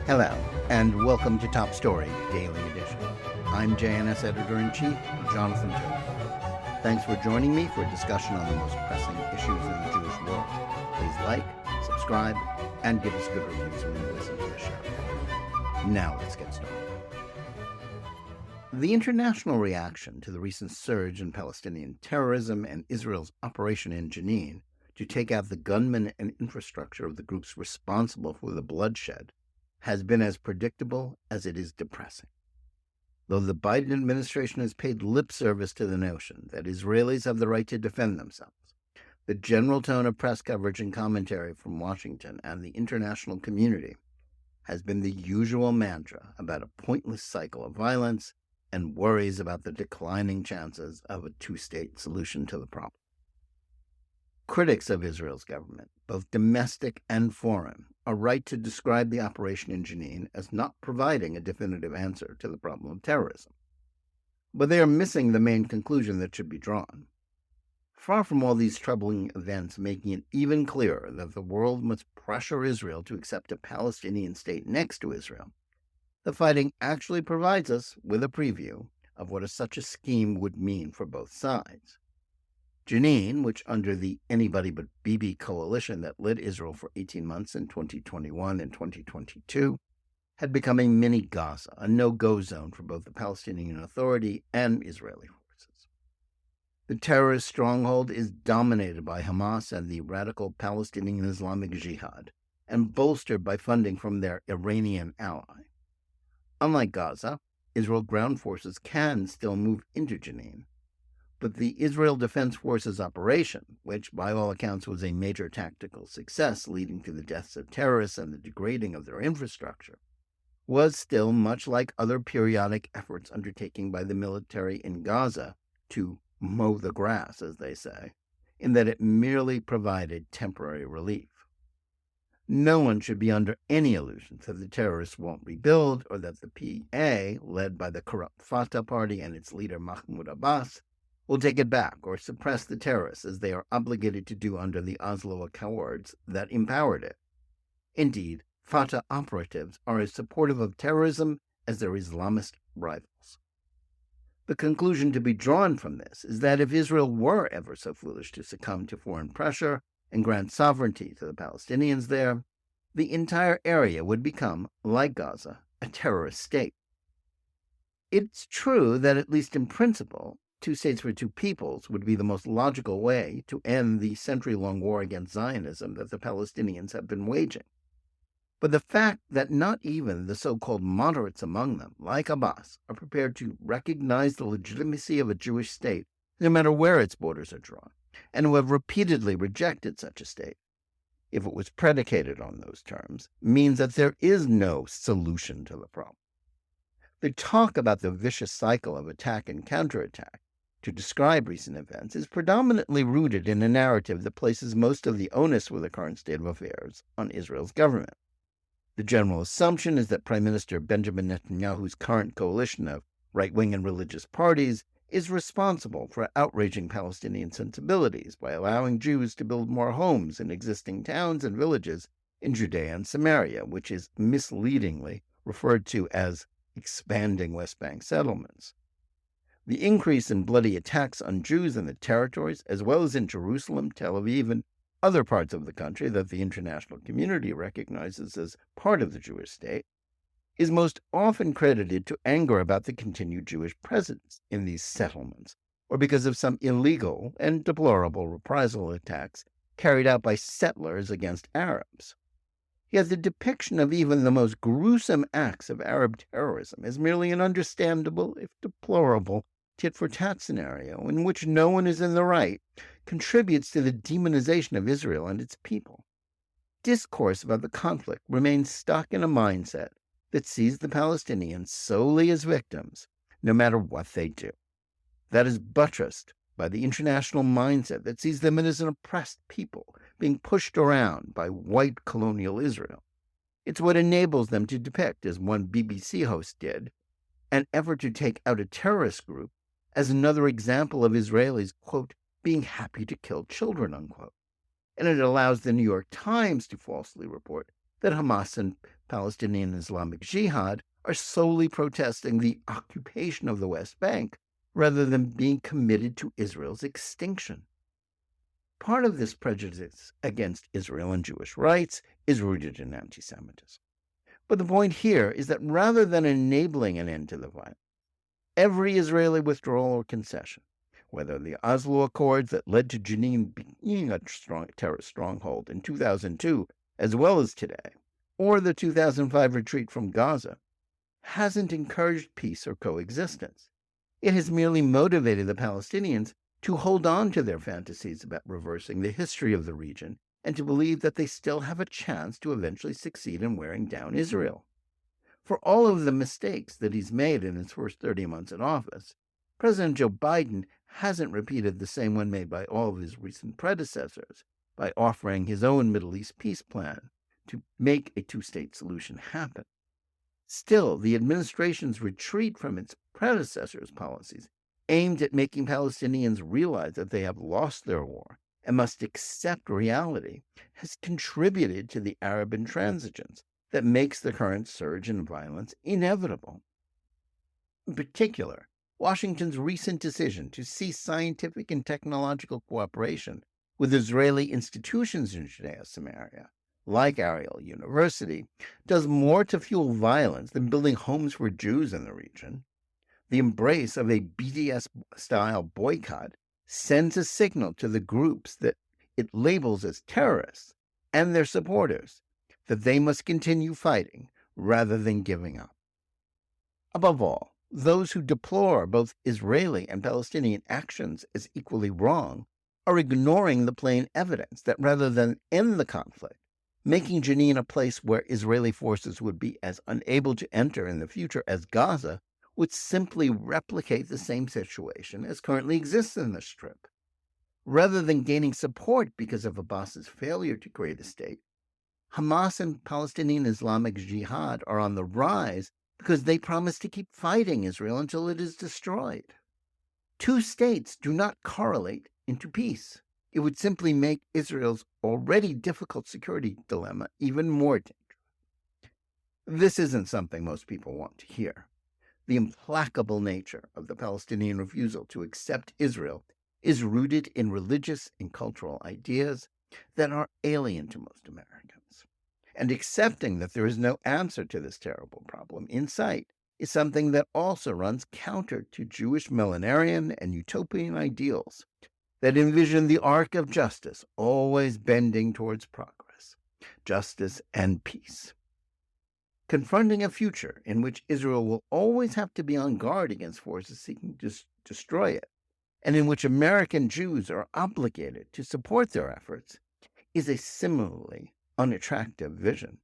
Hello, and welcome to Top Story Daily Edition. I'm JNS Editor-in-Chief, Jonathan Turner. Thanks for joining me for a discussion on the most pressing issues in the Jewish world. Please like, subscribe, and give us good reviews when you listen to the show. Now let's get started. The international reaction to the recent surge in Palestinian terrorism and Israel's operation in Jenin to take out the gunmen and infrastructure of the groups responsible for the bloodshed has been as predictable as it is depressing. Though the Biden administration has paid lip service to the notion that Israelis have the right to defend themselves, the general tone of press coverage and commentary from Washington and the international community has been the usual mantra about a pointless cycle of violence and worries about the declining chances of a two-state solution to the problem. Critics of Israel's government, both domestic and foreign, are right to describe the operation in Jenin as not providing a definitive answer to the problem of terrorism. But they are missing the main conclusion that should be drawn. Far from all these troubling events making it even clearer that the world must pressure Israel to accept a Palestinian state next to Israel, the fighting actually provides us with a preview of what such a scheme would mean for both sides. Jenin, which under the Anybody But Bibi coalition that led Israel for 18 months in 2021 and 2022, had become a mini Gaza, a no-go zone for both the Palestinian Authority and Israeli forces. The terrorist stronghold is dominated by Hamas and the radical Palestinian Islamic Jihad, and bolstered by funding from their Iranian ally. Unlike Gaza, Israel ground forces can still move into Jenin, but the Israel Defense Forces operation, which by all accounts was a major tactical success leading to the deaths of terrorists and the degrading of their infrastructure, was still much like other periodic efforts undertaken by the military in Gaza to mow the grass, as they say, in that it merely provided temporary relief. No one should be under any illusion that the terrorists won't rebuild or that the PA, led by the corrupt Fatah party and its leader Mahmoud Abbas, will take it back or suppress the terrorists as they are obligated to do under the Oslo Accords that empowered it. Indeed, Fatah operatives are as supportive of terrorism as their Islamist rivals. The conclusion to be drawn from this is that if Israel were ever so foolish to succumb to foreign pressure and grant sovereignty to the Palestinians there, the entire area would become, like Gaza, a terrorist state. It's true that, at least in principle, two states for two peoples would be the most logical way to end the century-long war against Zionism that the Palestinians have been waging. But the fact that not even the so-called moderates among them, like Abbas, are prepared to recognize the legitimacy of a Jewish state, no matter where its borders are drawn, and who have repeatedly rejected such a state, if it was predicated on those terms, means that there is no solution to the problem. The talk about the vicious cycle of attack and counterattack to describe recent events is predominantly rooted in a narrative that places most of the onus for the current state of affairs on Israel's government. The general assumption is that Prime Minister Benjamin Netanyahu's current coalition of right-wing and religious parties is responsible for outraging Palestinian sensibilities by allowing Jews to build more homes in existing towns and villages in Judea and Samaria, which is misleadingly referred to as expanding West Bank settlements. The increase in bloody attacks on Jews in the territories, as well as in Jerusalem, Tel Aviv, and other parts of the country that the international community recognizes as part of the Jewish state, is most often credited to anger about the continued Jewish presence in these settlements, or because of some illegal and deplorable reprisal attacks carried out by settlers against Arabs. Yet the depiction of even the most gruesome acts of Arab terrorism is merely an understandable, if deplorable, tit-for-tat scenario in which no one is in the right contributes to the demonization of Israel and its people. Discourse about the conflict remains stuck in a mindset that sees the Palestinians solely as victims, no matter what they do. That is buttressed by the international mindset that sees them as an oppressed people being pushed around by white colonial Israel. It's what enables them to depict, as one BBC host did, an effort to take out a terrorist group as another example of Israelis, quote, being happy to kill children, unquote. And it allows the New York Times to falsely report that Hamas and Palestinian Islamic Jihad are solely protesting the occupation of the West Bank rather than being committed to Israel's extinction. Part of this prejudice against Israel and Jewish rights is rooted in anti-Semitism. But the point here is that rather than enabling an end to the violence, every Israeli withdrawal or concession, whether the Oslo Accords that led to Jenin being a terrorist stronghold in 2002, as well as today, or the 2005 retreat from Gaza, hasn't encouraged peace or coexistence. It has merely motivated the Palestinians to hold on to their fantasies about reversing the history of the region and to believe that they still have a chance to eventually succeed in wearing down Israel. For all of the mistakes that he's made in his first 30 months in office, President Joe Biden hasn't repeated the same one made by all of his recent predecessors by offering his own Middle East peace plan to make a two-state solution happen. Still, the administration's retreat from its predecessors' policies aimed at making Palestinians realize that they have lost their war and must accept reality has contributed to the Arab intransigence that makes the current surge in violence inevitable. In particular, Washington's recent decision to cease scientific and technological cooperation with Israeli institutions in Judea-Samaria, like Ariel University, does more to fuel violence than building homes for Jews in the region. The embrace of a BDS-style boycott sends a signal to the groups that it labels as terrorists and their supporters that they must continue fighting rather than giving up. Above all, those who deplore both Israeli and Palestinian actions as equally wrong are ignoring the plain evidence that rather than end the conflict, making Jenin a place where Israeli forces would be as unable to enter in the future as Gaza would simply replicate the same situation as currently exists in the Strip. Rather than gaining support because of Abbas's failure to create a state, Hamas and Palestinian Islamic Jihad are on the rise because they promise to keep fighting Israel until it is destroyed. Two states do not correlate into peace. It would simply make Israel's already difficult security dilemma even more dangerous. This isn't something most people want to hear. The implacable nature of the Palestinian refusal to accept Israel is rooted in religious and cultural ideas that are alien to most Americans. And accepting that there is no answer to this terrible problem in sight is something that also runs counter to Jewish millenarian and utopian ideals that envision the arc of justice always bending towards progress, justice and peace. Confronting a future in which Israel will always have to be on guard against forces seeking to destroy it, and in which American Jews are obligated to support their efforts, is a similarly unattractive vision.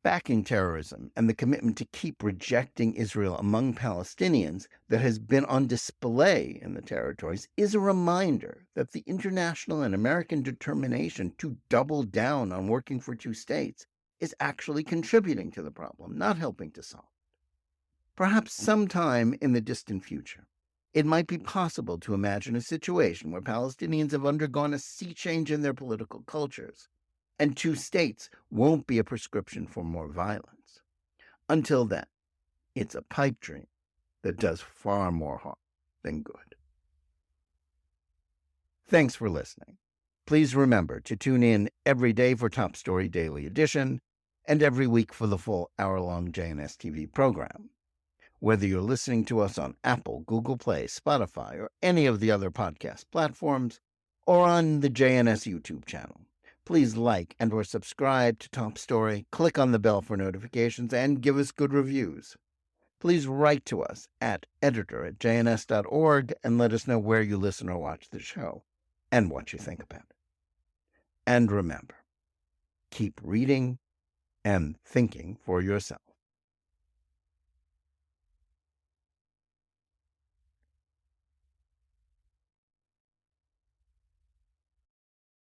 Backing terrorism and the commitment to keep rejecting Israel among Palestinians that has been on display in the territories is a reminder that the international and American determination to double down on working for two states is actually contributing to the problem, not helping to solve it. Perhaps sometime in the distant future, it might be possible to imagine a situation where Palestinians have undergone a sea change in their political cultures, and two states won't be a prescription for more violence. Until then, it's a pipe dream that does far more harm than good. Thanks for listening. Please remember to tune in every day for Top Story Daily Edition and every week for the full hour-long JNS TV program. Whether you're listening to us on Apple, Google Play, Spotify, or any of the other podcast platforms, or on the JNS YouTube channel, please like and or subscribe to Top Story, click on the bell for notifications, and give us good reviews. Please write to us at editor@jns.org and let us know where you listen or watch the show and what you think about it. And remember, keep reading and thinking for yourself.